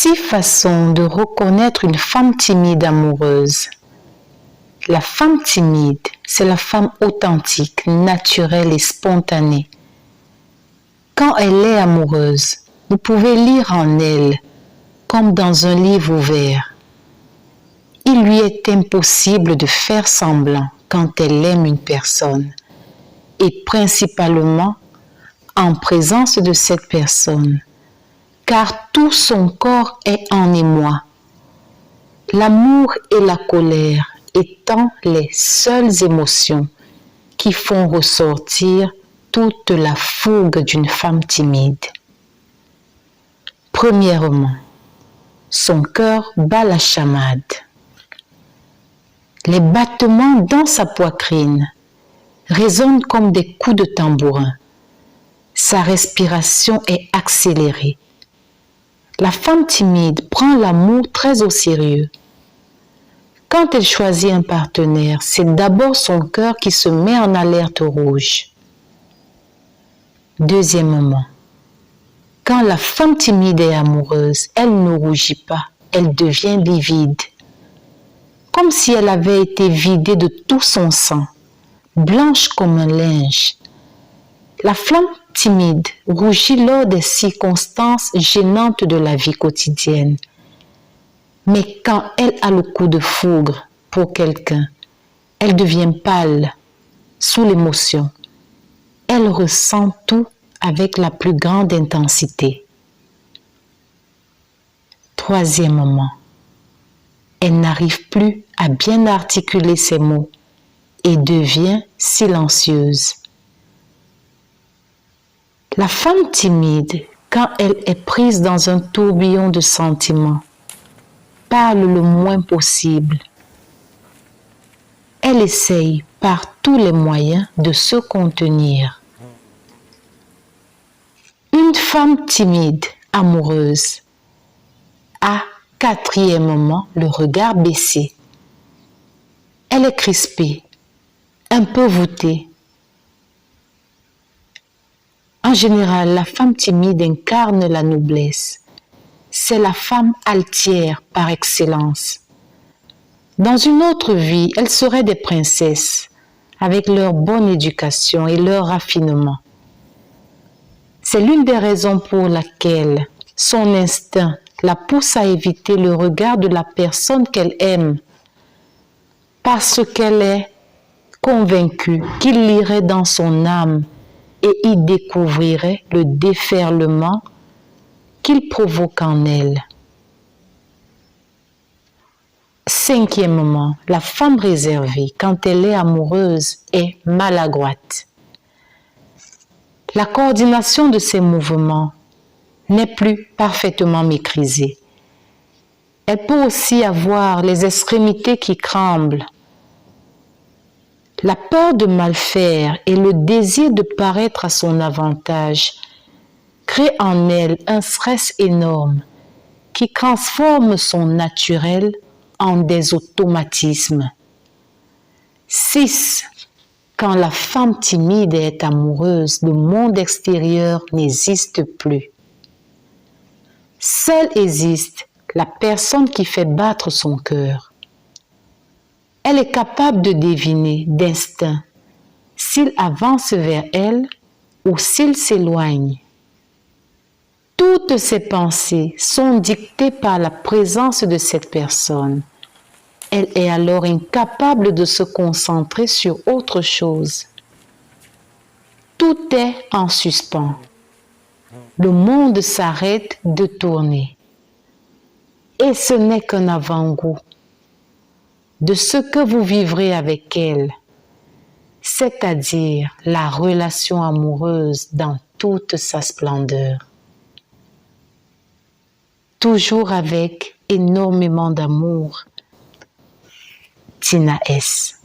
6 façons de reconnaître une femme timide amoureuse. La femme timide, c'est la femme authentique, naturelle et spontanée. Quand elle est amoureuse, vous pouvez lire en elle, comme dans un livre ouvert. Il lui est impossible de faire semblant quand elle aime une personne, et principalement en présence de cette personne, car tout son corps est en émoi. L'amour et la colère étant les seules émotions qui font ressortir toute la fougue d'une femme timide. Premièrement, son cœur bat la chamade. Les battements dans sa poitrine résonnent comme des coups de tambourin. Sa respiration est accélérée. La femme timide prend l'amour très au sérieux. Quand elle choisit un partenaire, c'est d'abord son cœur qui se met en alerte rouge. Deuxièmement, quand la femme timide est amoureuse, elle ne rougit pas, elle devient livide, comme si elle avait été vidée de tout son sang, blanche comme un linge. La femme timide rougit lors des circonstances gênantes de la vie quotidienne. Mais quand elle a le coup de foudre pour quelqu'un, elle devient pâle, sous l'émotion. Elle ressent tout avec la plus grande intensité. Troisièmement, elle n'arrive plus à bien articuler ses mots et devient silencieuse. La femme timide, quand elle est prise dans un tourbillon de sentiments, parle le moins possible. Elle essaye par tous les moyens de se contenir. Une femme timide, amoureuse, a quatrièmement le regard baissé. Elle est crispée, un peu voûtée. En général, la femme timide incarne la noblesse. C'est la femme altière par excellence. Dans une autre vie, elles seraient des princesses, avec leur bonne éducation et leur raffinement. C'est l'une des raisons pour laquelle son instinct la pousse à éviter le regard de la personne qu'elle aime, parce qu'elle est convaincue qu'il lirait dans son âme et y découvrirait le déferlement qu'il provoque en elle. Cinquièmement, la femme réservée, quand elle est amoureuse, est maladroite. La coordination de ses mouvements n'est plus parfaitement maîtrisée. Elle peut aussi avoir les extrémités qui tremblent. La peur de mal faire et le désir de paraître à son avantage créent en elle un stress énorme qui transforme son naturel en des automatismes. 6. Quand la femme timide est amoureuse, le monde extérieur n'existe plus. Seule existe la personne qui fait battre son cœur. Elle est capable de deviner d'instinct s'il avance vers elle ou s'il s'éloigne. Toutes ses pensées sont dictées par la présence de cette personne. Elle est alors incapable de se concentrer sur autre chose. Tout est en suspens. Le monde s'arrête de tourner. Et ce n'est qu'un avant-goût de ce que vous vivrez avec elle, c'est-à-dire la relation amoureuse dans toute sa splendeur. Toujours avec énormément d'amour, Tina S.